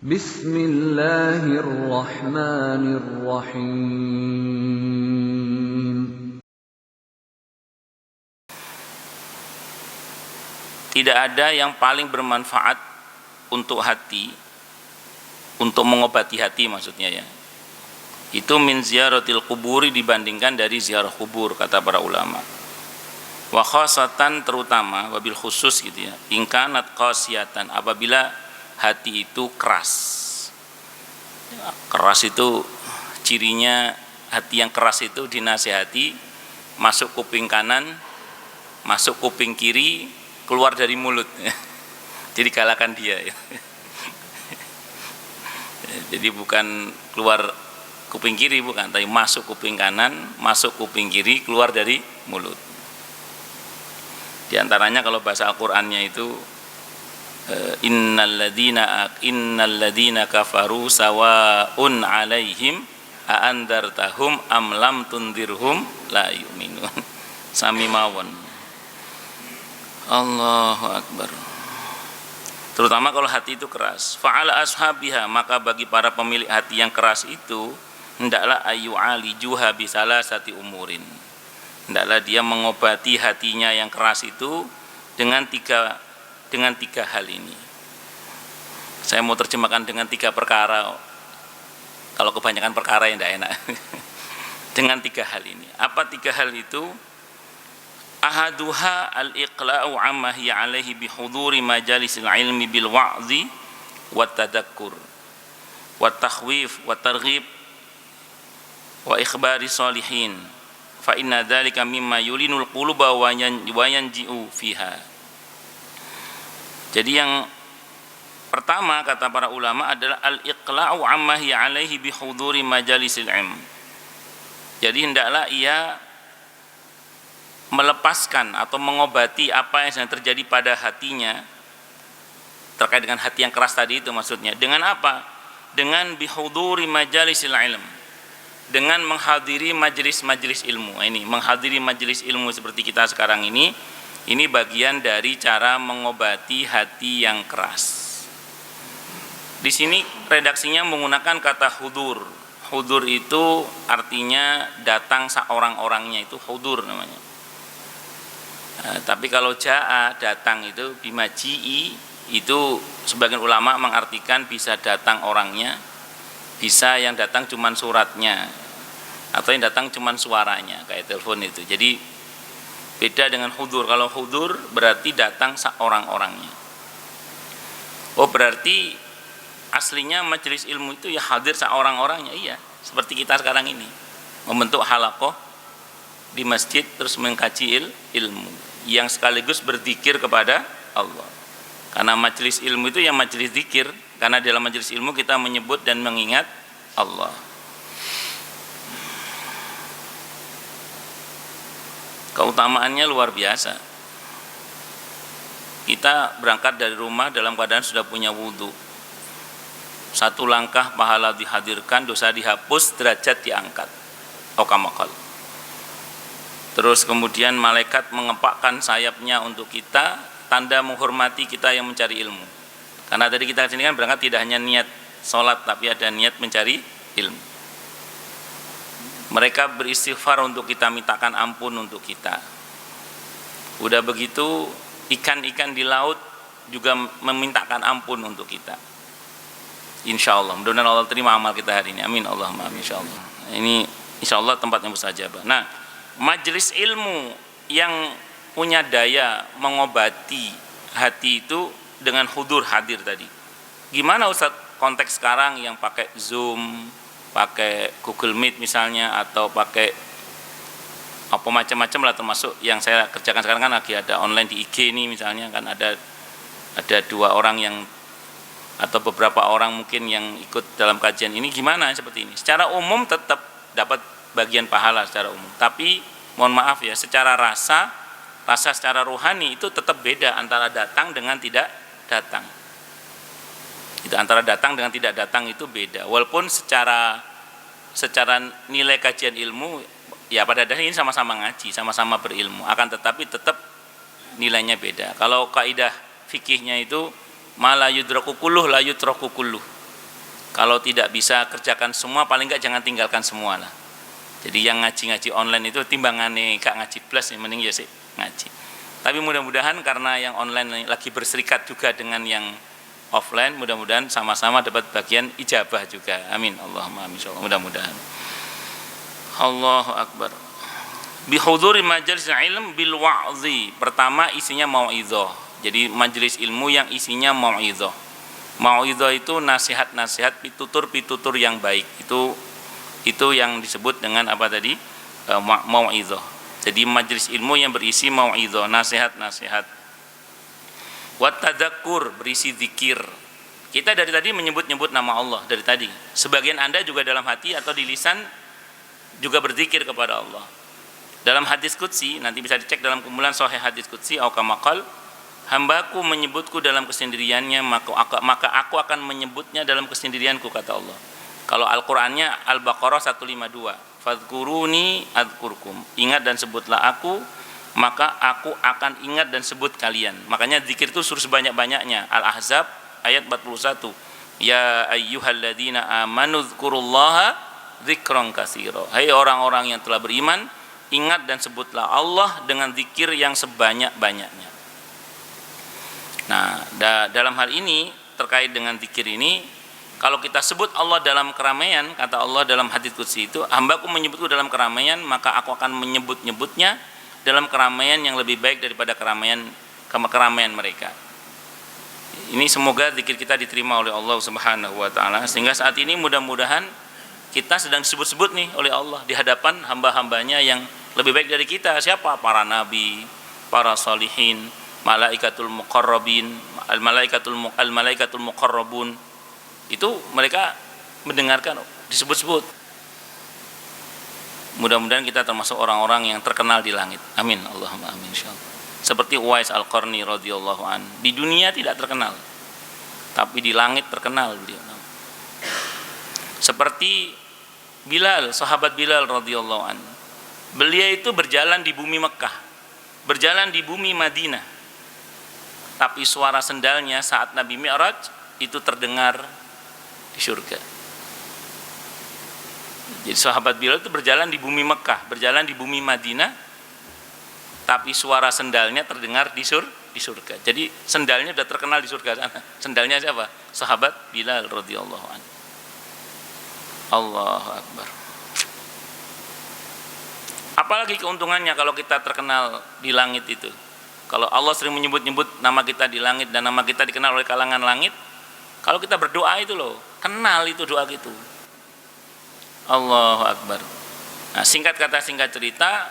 Bismillahirrahmanirrahim. Tidak ada yang paling bermanfaat untuk hati, untuk mengobati hati maksudnya ya. Itu min ziyaratil kuburi, dibandingkan dari ziarah kubur, kata para ulama. Wa khasatan, terutama, wabil khusus gitu ya. Ingkanat qasiyatan, apabila hati itu keras. Keras itu cirinya, hati yang keras itu dinasihati, masuk kuping kanan, masuk kuping kiri, keluar dari mulut. Jadi kalahkan dia. Jadi bukan keluar kuping kiri, bukan, tapi masuk kuping kanan, masuk kuping kiri, keluar dari mulut. Di antaranya kalau bahasa Al-Qur'annya itu innal ladzina kafaru sawaun 'alaihim a andartahum am lam tundirhum la yu'minun. Sami mawon. Allahu akbar. Terutama kalau hati itu keras. Fa'ala ashabiha, maka bagi para pemilik hati yang keras itu, hendaklah ayu alijuha bisalasati umurin. Hendaklah dia mengobati hatinya yang keras itu dengan tiga hal ini. Saya mau terjemahkan dengan 3 perkara. Kalau kebanyakan perkara yang tidak enak. Dengan 3 hal ini. Apa 3 hal itu? Ahaduha al-iqla'u amma hiya alaihi bihuduri majalisil ilmi bil wa'zi wat tadakkur wat takhwif wat targhib wa ikhbari salihin fa inna dzalika mimma yulinul quluba wa yanji'u fiha. Jadi yang pertama, kata para ulama, adalah al-iqla'u amma hiya alaihi bihuduri majalisil ilm. Jadi hendaklah ia melepaskan atau mengobati apa yang sedang terjadi pada hatinya, terkait dengan hati yang keras tadi itu maksudnya. Dengan apa? Dengan bihuduri majalisil ilm, dengan menghadiri majelis-majelis ilmu. Ini menghadiri majelis ilmu seperti kita sekarang ini bagian dari cara mengobati hati yang keras. Di sini redaksinya menggunakan kata hudur. Hudur itu artinya datang seorang-orangnya, itu hudur namanya. Tapi kalau ja'a, datang, itu bimaji'i, itu sebagian ulama mengartikan bisa datang orangnya, bisa yang datang cuman suratnya, atau yang datang cuman suaranya, kayak telepon itu. Jadi beda dengan hudur. Kalau hudur berarti datang seorang-orangnya. Oh, berarti aslinya majelis ilmu itu ya hadir seorang-orangnya. Iya, seperti kita sekarang ini membentuk halaqah di masjid, terus mengkaji ilmu yang sekaligus berzikir kepada Allah. Karena majelis ilmu itu yang majelis zikir, karena dalam majelis ilmu kita menyebut dan mengingat Allah. Keutamaannya luar biasa. Kita berangkat dari rumah dalam keadaan sudah punya wudhu. 1 langkah pahala dihadirkan, dosa dihapus, derajat diangkat. Okamakal. Terus kemudian malaikat mengepakkan sayapnya untuk kita, tanda menghormati kita yang mencari ilmu. Karena tadi kita sini kan berangkat tidak hanya niat sholat, tapi ada niat mencari ilmu. Mereka beristighfar untuk kita, mintakan ampun untuk kita. Udah begitu, ikan-ikan di laut juga memintakan ampun untuk kita. Insya Allah, mudah-mudahan Allah terima amal kita hari ini. Amin Allahumma amin. Insya Allah. Ini insya Allah tempatnya mustajabah. Nah, majelis ilmu yang punya daya mengobati hati itu dengan hudur, hadir tadi. Gimana Ustaz konteks sekarang yang pakai Zoom, pakai Google Meet misalnya, atau pakai apa macam-macam lah, termasuk yang saya kerjakan sekarang kan lagi ada online di IG nih misalnya, kan ada 2 orang yang, atau beberapa orang mungkin yang ikut dalam kajian ini. Gimana seperti ini? Secara umum tetap dapat bagian pahala secara umum, tapi mohon maaf ya, secara rasa secara rohani itu tetap beda antara datang dengan tidak datang. Itu antara datang dengan tidak datang itu beda. Walaupun secara nilai kajian ilmu ya pada dasarnya ini sama-sama ngaji, sama-sama berilmu, akan tetapi tetap nilainya beda. Kalau kaidah fikihnya itu ma la yudraku kulluh la yutraku kulluh. Kalau tidak bisa kerjakan semua, paling enggak jangan tinggalkan semua lah. Jadi yang ngaji-ngaji online itu timbangane gak ngaji plus, mending ya sih ngaji. Tapi mudah-mudahan karena yang online lagi berserikat juga dengan yang offline, mudah-mudahan sama-sama dapat bagian ijabah juga. Amin. Allahumma amin. Insyaallah mudah-mudahan. Allahu akbar. Bi huduri majalis ilm bil wa'zi. Pertama isinya mau'izah. Jadi majelis ilmu yang isinya mau'izah. Mau'izah itu nasihat-nasihat, pitutur-pitutur yang baik. Itu yang disebut dengan apa tadi? Mau'izah. Jadi majelis ilmu yang berisi mau'izah, nasihat-nasihat. Wat tadzakkur, berisi zikir. Kita dari tadi menyebut-nyebut nama Allah dari tadi. Sebagian Anda juga dalam hati atau di lisan juga berzikir kepada Allah. Dalam hadis qudsi, nanti bisa dicek dalam kumpulan sahih hadis qudsi, au kama qala, hambaku menyebutku dalam kesendiriannya, maka aku akan menyebutnya dalam kesendirianku, kata Allah. Kalau Al-Qur'annya Al-Baqarah 152, fadhkuruni adzkurkum, ingat dan sebutlah aku, maka aku akan ingat dan sebut kalian. Makanya zikir itu suruh sebanyak-banyaknya. Al-Ahzab ayat 41, ya ayyuhalladzina amanu dzkurullaha dzikran katsira. Hai orang-orang yang telah beriman, ingat dan sebutlah Allah dengan zikir yang sebanyak-banyaknya. Nah, dalam hal ini terkait dengan zikir ini, kalau kita sebut Allah dalam keramaian, kata Allah dalam hadits qudsi itu, hambaku menyebutku dalam keramaian, maka aku akan menyebut-nyebutnya dalam keramaian yang lebih baik daripada keramaian mereka. Ini semoga zikir kita diterima oleh Allah Subhanahu wa taala, sehingga saat ini mudah-mudahan kita sedang disebut-sebut nih oleh Allah di hadapan hamba-hambanya yang lebih baik dari kita. Siapa? Para nabi, para salihin, malaikatul muqarrabin, al-malaikatul muqarrabun. Itu mereka mendengarkan disebut-sebut. Mudah-mudahan kita termasuk orang-orang yang terkenal di langit. Amin. Allahumma amin insyaallah. Seperti Uwais Al-Qarni radhiyallahu an. Di dunia tidak terkenal, tapi di langit terkenal beliau. Seperti Bilal, sahabat Bilal radhiyallahu an. Beliau itu berjalan di bumi Mekah, berjalan di bumi Madinah. Tapi suara sendalnya saat Nabi Mi'raj itu terdengar di surga. Jadi sahabat Bilal itu berjalan di bumi Mekah, berjalan di bumi Madinah, tapi suara sendalnya terdengar di surga. Jadi sendalnya sudah terkenal di surga sana. Sendalnya siapa? Sahabat Bilal radhiyallahu anhu. Allahu akbar. Apalagi keuntungannya kalau kita terkenal di langit itu. Kalau Allah sering menyebut-nyebut nama kita di langit dan nama kita dikenal oleh kalangan langit, kalau kita berdoa itu loh, kenal itu doa gitu. Allahu akbar. Nah, singkat kata singkat cerita,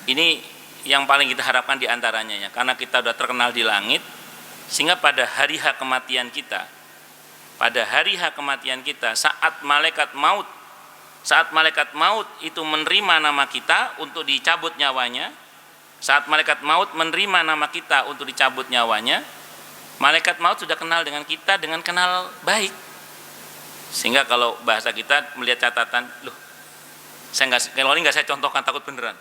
ini yang paling kita harapkan di antaranya ya, karena kita sudah terkenal di langit, sehingga pada hari H kematian kita, saat malaikat maut itu menerima nama kita untuk dicabut nyawanya, saat malaikat maut menerima nama kita untuk dicabut nyawanya, malaikat maut sudah kenal dengan kita dengan kenal baik. Sehingga kalau bahasa kita melihat catatan, loh, kalau ini nggak saya contohkan, takut beneran.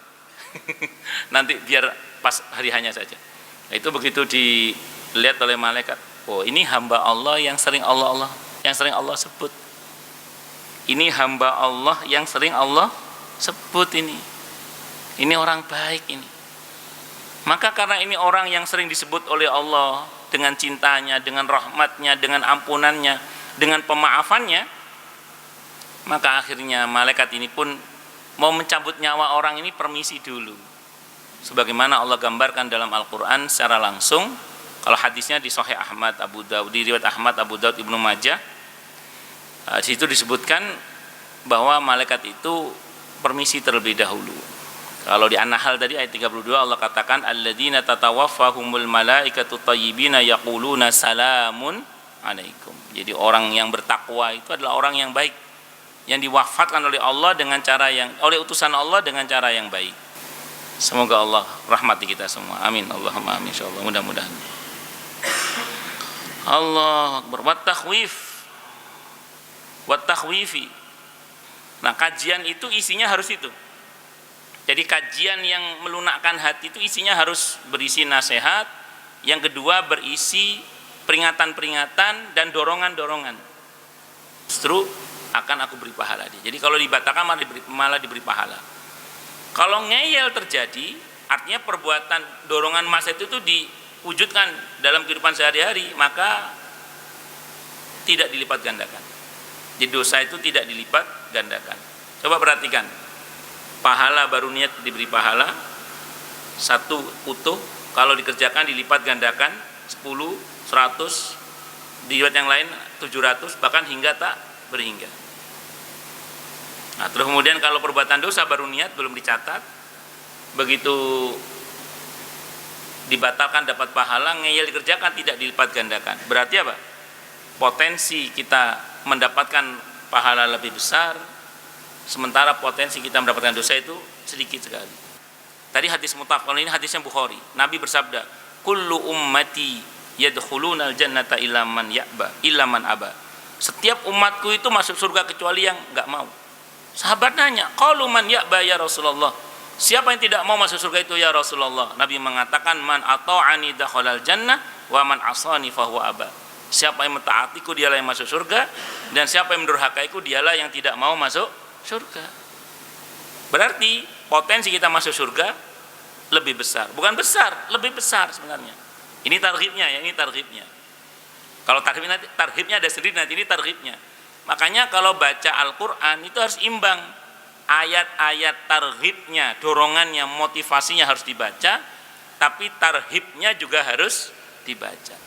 Nanti biar pas hari hanya saja. Nah, itu begitu dilihat oleh malaikat, oh ini hamba Allah yang sering Allah sebut. Ini hamba Allah yang sering Allah sebut ini. Ini orang baik ini. Maka karena ini orang yang sering disebut oleh Allah dengan cintanya, dengan rahmatnya, dengan ampunannya, dengan pemaafannya, maka akhirnya malaikat ini pun mau mencabut nyawa orang ini permisi dulu. Sebagaimana Allah gambarkan dalam Al-Quran secara langsung. Kalau hadisnya di Sahih Ahmad, Abu Daud, di riwayat Ahmad, Abu Daud, Ibnu Majah, di situ disebutkan bahwa malaikat itu permisi terlebih dahulu. Kalau di An-Nahl tadi ayat 32 Allah katakan alladzina tatawaffahumul malaikatu thayyibina yaquluna salamun alaikum. Jadi orang yang bertakwa itu adalah orang yang baik, yang diwafatkan oleh Allah dengan cara yang, oleh utusan Allah dengan cara yang baik. Semoga Allah rahmati kita semua. Amin. Allahumma amin insyaallah. Mudah-mudahan. Allah akbar. Wat takhwifi. Nah, kajian itu isinya harus itu. Jadi kajian yang melunakkan hati itu isinya harus berisi nasihat. Yang kedua berisi peringatan-peringatan dan dorongan-dorongan. justru akan aku beri pahala dia. Jadi kalau dibatalkan malah diberi pahala. Kalau ngeyel terjadi, artinya perbuatan dorongan massa itu tuh diwujudkan dalam kehidupan sehari-hari, maka tidak dilipat gandakan. Jadi dosa itu tidak dilipat gandakan. Coba perhatikan, pahala baru niat diberi pahala satu utuh, kalau dikerjakan dilipat gandakan 10, 100, dilipat yang lain 700, bahkan hingga tak berhingga. Nah, terus kemudian kalau perbuatan dosa baru niat belum dicatat, begitu dibatalkan dapat pahala, ngeyel dikerjakan tidak dilipat gandakan. Berarti apa? Potensi kita mendapatkan pahala lebih besar, sementara potensi kita mendapatkan dosa itu sedikit sekali. Tadi hadis muttafaq, ini hadisnya Bukhari. Nabi bersabda, "Kullu ummati yadkhulunal jannata illa man ya'ba, illa man aba." Setiap umatku itu masuk surga kecuali yang enggak mau. Sahabat nanya, "Qalu man ya'ba ya Rasulullah?" Siapa yang tidak mau masuk surga itu ya Rasulullah? Nabi mengatakan, "Man ata'ani dakhalal jannah wa man asani fahuwa aba." Siapa yang mentaatiku dialah yang masuk surga, dan siapa yang mendurhakaiku dialah yang tidak mau masuk surga. Berarti potensi kita masuk surga lebih besar. Bukan besar, lebih besar sebenarnya. Ini targhibnya ya, ini targhibnya. Kalau targhibnya ada sendiri, nanti ini targhibnya. Makanya kalau baca Al-Quran itu harus imbang. Ayat-ayat targhibnya, dorongannya, motivasinya harus dibaca, tapi targhibnya juga harus dibaca.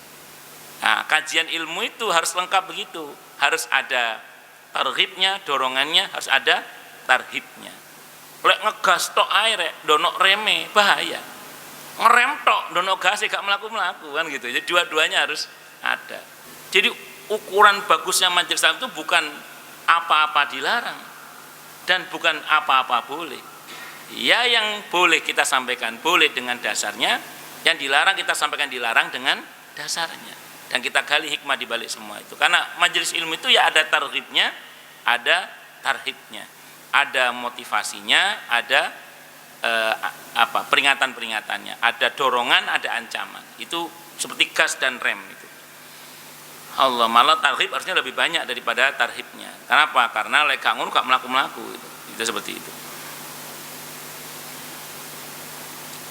Nah, kajian ilmu itu harus lengkap begitu. Harus ada targhibnya, dorongannya, harus ada tarhibnya. Lek ngegas tok ae rek, dono reme, bahaya. Ngerem tok, dono gas gak melaku-melaku kan gitu. Jadi dua-duanya harus ada. Jadi ukuran bagusnya majelis taklim itu bukan apa-apa dilarang dan bukan apa-apa boleh. Ya, yang boleh kita sampaikan boleh dengan dasarnya, yang dilarang kita sampaikan dilarang dengan dasarnya. Dan kita gali hikmah di balik semua itu. Karena majelis ilmu itu ya ada targhibnya, ada tarhibnya, ada motivasinya, ada peringatan-peringatannya, ada dorongan, ada ancaman. Itu seperti gas dan rem itu. Allah, malah tarhib harusnya lebih banyak daripada tarhibnya. Kenapa? Karena lek gak ngono gak melaku-melaku itu. Itu seperti itu.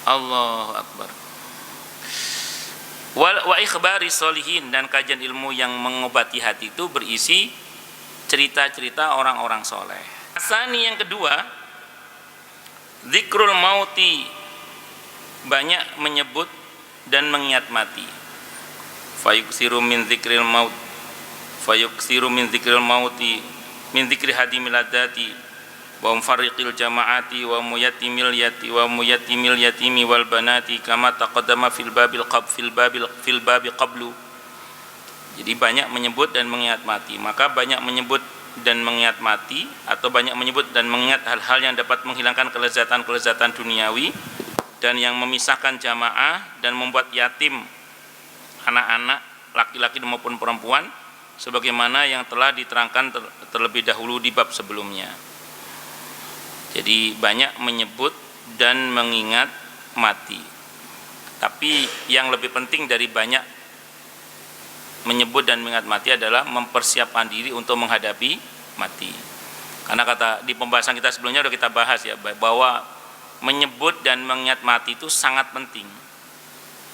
Allahu Akbar. Wa ikhbari sholihin, dan kajian ilmu yang mengobati hati itu berisi cerita-cerita orang-orang soleh. Asani yang kedua, zikrul mauti, banyak menyebut dan mengingat mati. Fayuksiru min zikril maut, fayuksiru min zikril mauti, min zikri hadimil ladati, wa mufarriqil jamaati, wa muyatimil yatimi wal banati, kama taqaddama fil babi qablu. Jadi banyak menyebut dan mengingat mati. Maka banyak menyebut dan mengingat mati, atau banyak menyebut dan mengingat hal-hal yang dapat menghilangkan kelezatan-kelezatan duniawi, dan yang memisahkan jamaah dan membuat yatim anak-anak laki-laki maupun perempuan, sebagaimana yang telah diterangkan terlebih dahulu di bab sebelumnya. Jadi banyak menyebut dan mengingat mati. Tapi yang lebih penting dari banyak menyebut dan mengingat mati adalah mempersiapkan diri untuk menghadapi mati. Karena kata di pembahasan kita sebelumnya sudah kita bahas ya, bahwa menyebut dan mengingat mati itu sangat penting.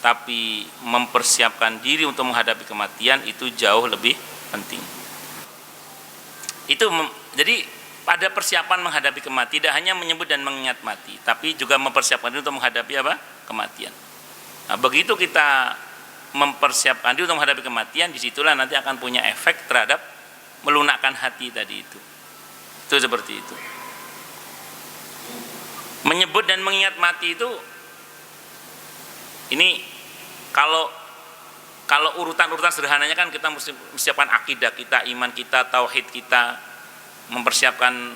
Tapi mempersiapkan diri untuk menghadapi kematian itu jauh lebih penting. Jadi pada persiapan menghadapi kematian, tidak hanya menyebut dan mengingat mati, tapi juga mempersiapkan diri untuk menghadapi kematian. Nah, begitu kita mempersiapkan diri untuk menghadapi kematian, disitulah nanti akan punya efek terhadap melunakkan hati tadi itu. Itu seperti itu. Menyebut dan mengingat mati itu, ini kalau urutan-urutan sederhananya kan kita mesti mempersiapkan akidah kita, iman kita, tauhid kita, mempersiapkan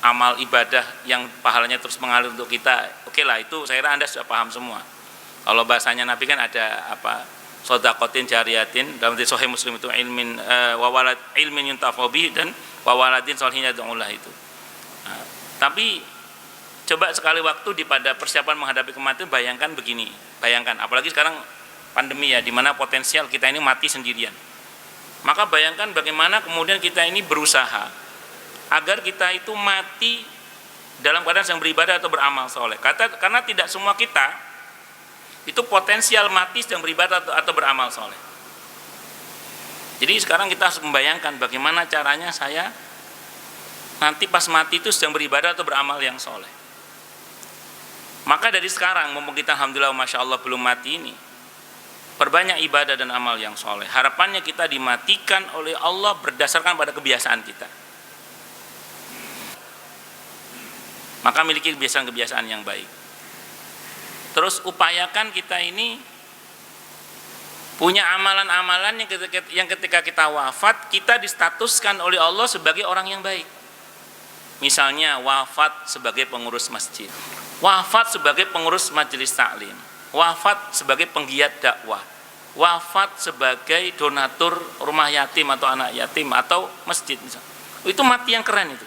amal ibadah yang pahalanya terus mengalir untuk kita. Oke lah, itu saya kira Anda sudah paham semua. Kalau bahasanya Nabi kan ada shadaqatin jariyatin, dalam hadis sahih Muslim itu ilmin yuntafa'u bihi dan wawaladin sholihin yad'ulah itu. Nah, tapi coba sekali waktu pada persiapan menghadapi kematian, bayangkan begini, bayangkan apalagi sekarang pandemi ya, di mana potensial kita ini mati sendirian. Maka bayangkan bagaimana kemudian kita ini berusaha agar kita itu mati dalam keadaan sedang beribadah atau beramal soleh. Karena tidak semua kita itu potensial mati sedang beribadah atau beramal soleh. Jadi sekarang kita harus membayangkan bagaimana caranya saya nanti pas mati itu sedang beribadah atau beramal yang soleh. Maka dari sekarang, mumpung kita alhamdulillah masya Allah belum mati ini, perbanyak ibadah dan amal yang soleh. Harapannya kita dimatikan oleh Allah berdasarkan pada kebiasaan kita. Maka miliki kebiasaan-kebiasaan yang baik. Terus upayakan kita ini punya amalan-amalan yang ketika kita wafat, kita distatuskan oleh Allah sebagai orang yang baik. Misalnya wafat sebagai pengurus masjid, wafat sebagai pengurus majelis taklim, wafat sebagai penggiat dakwah, wafat sebagai donatur rumah yatim atau anak yatim atau masjid misalnya. Itu mati yang keren itu.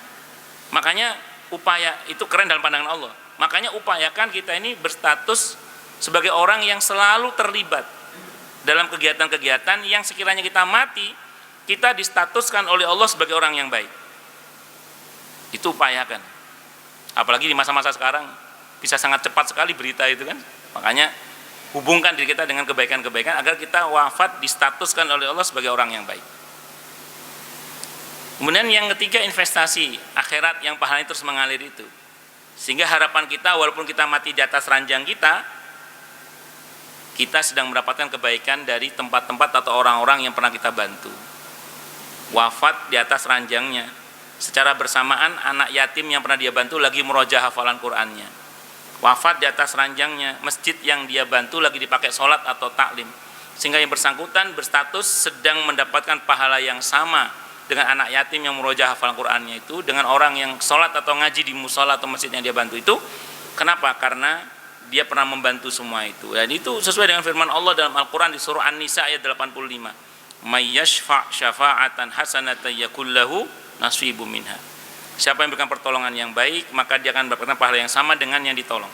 Makanya upaya itu keren dalam pandangan Allah. Makanya upayakan kita ini berstatus sebagai orang yang selalu terlibat dalam kegiatan-kegiatan yang sekiranya kita mati, kita distatuskan oleh Allah sebagai orang yang baik. Itu upayakan. Apalagi di masa-masa sekarang bisa sangat cepat sekali berita itu kan. Makanya hubungkan diri kita dengan kebaikan-kebaikan agar kita wafat distatuskan oleh Allah sebagai orang yang baik. Kemudian yang ketiga, investasi akhirat yang pahalanya terus mengalir itu. Sehingga harapan kita walaupun kita mati di atas ranjang kita sedang mendapatkan kebaikan dari tempat-tempat atau orang-orang yang pernah kita bantu. Wafat di atas ranjangnya, secara bersamaan anak yatim yang pernah dia bantu lagi murojaah hafalan Qur'annya. Wafat di atas ranjangnya, masjid yang dia bantu lagi dipakai sholat atau taklim. Sehingga yang bersangkutan berstatus sedang mendapatkan pahala yang sama dengan anak yatim yang murojaah hafalan Qur'annya itu, dengan orang yang sholat atau ngaji di musola atau masjid yang dia bantu itu. Kenapa? Karena dia pernah membantu semua itu. Dan itu sesuai dengan firman Allah dalam Al-Quran di surah An-Nisa ayat 85. May yashfa' syafa'atan hasanatan yakul lahu nasibum minha. Siapa yang berikan pertolongan yang baik, maka dia akan mendapatkan pahala yang sama dengan yang ditolong.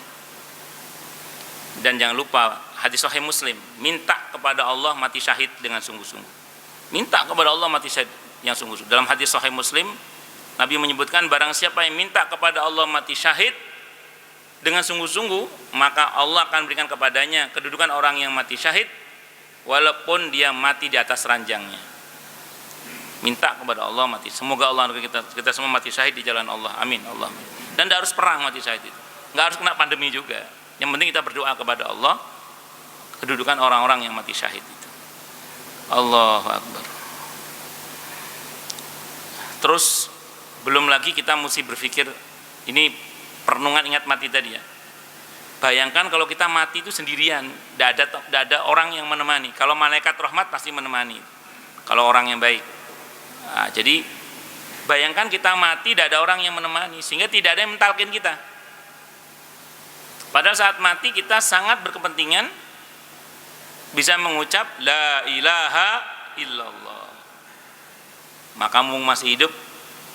Dan jangan lupa hadis sahih Muslim, minta kepada Allah mati syahid dengan sungguh-sungguh. Minta kepada Allah mati syahid yang sungguh-sungguh. Dalam hadis sahih Muslim, Nabi menyebutkan barang siapa yang minta kepada Allah mati syahid dengan sungguh-sungguh, maka Allah akan berikan kepadanya kedudukan orang yang mati syahid walaupun dia mati di atas ranjangnya. Minta kepada Allah mati. Semoga Allah kita semua mati syahid di jalan Allah. Amin. Allah. Dan tidak harus perang mati syahid itu. Nggak harus kena pandemi juga. Yang penting kita berdoa kepada Allah kedudukan orang-orang yang mati syahid itu. Allahu Akbar. Terus belum lagi kita mesti berpikir, ini perenungan ingat mati tadi ya. Bayangkan kalau kita mati itu sendirian, tidak ada orang yang menemani. Kalau malaikat rahmat pasti menemani. Kalau orang yang baik. Nah, jadi bayangkan kita mati tidak ada orang yang menemani, sehingga tidak ada yang mentalkin kita. Padahal saat mati kita sangat berkepentingan bisa mengucap la ilaha illallah. Maka mumpung masih hidup,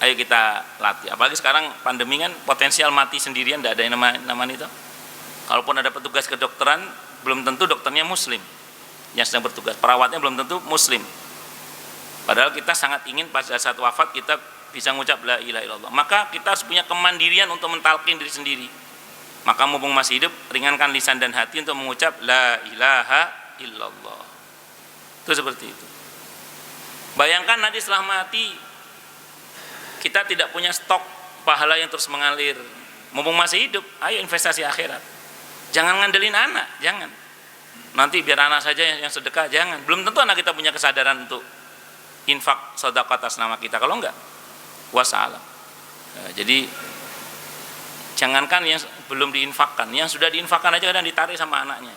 ayo kita latih. Apalagi sekarang pandemi kan potensial mati sendirian, tidak ada yang namanya itu. Kalaupun ada petugas kedokteran, belum tentu dokternya muslim yang sedang bertugas, perawatnya belum tentu muslim. Padahal kita sangat ingin pada saat wafat kita bisa mengucap la ilaha illallah. Maka kita harus punya kemandirian untuk mentalkin diri sendiri. Maka mumpung masih hidup, ringankan lisan dan hati untuk mengucap la ilaha illallah. Itu seperti itu. Bayangkan nanti setelah mati kita tidak punya stok pahala yang terus mengalir. Mumpung masih hidup, ayo investasi akhirat. Jangan ngandelin anak, jangan. Nanti biar anak saja yang sedekah, jangan. Belum tentu anak kita punya kesadaran untuk infak sedekah atas nama kita. Kalau enggak, wassalam. Jadi jangankan yang belum diinfakkan, yang sudah diinfakkan aja kadang ditarik sama anaknya.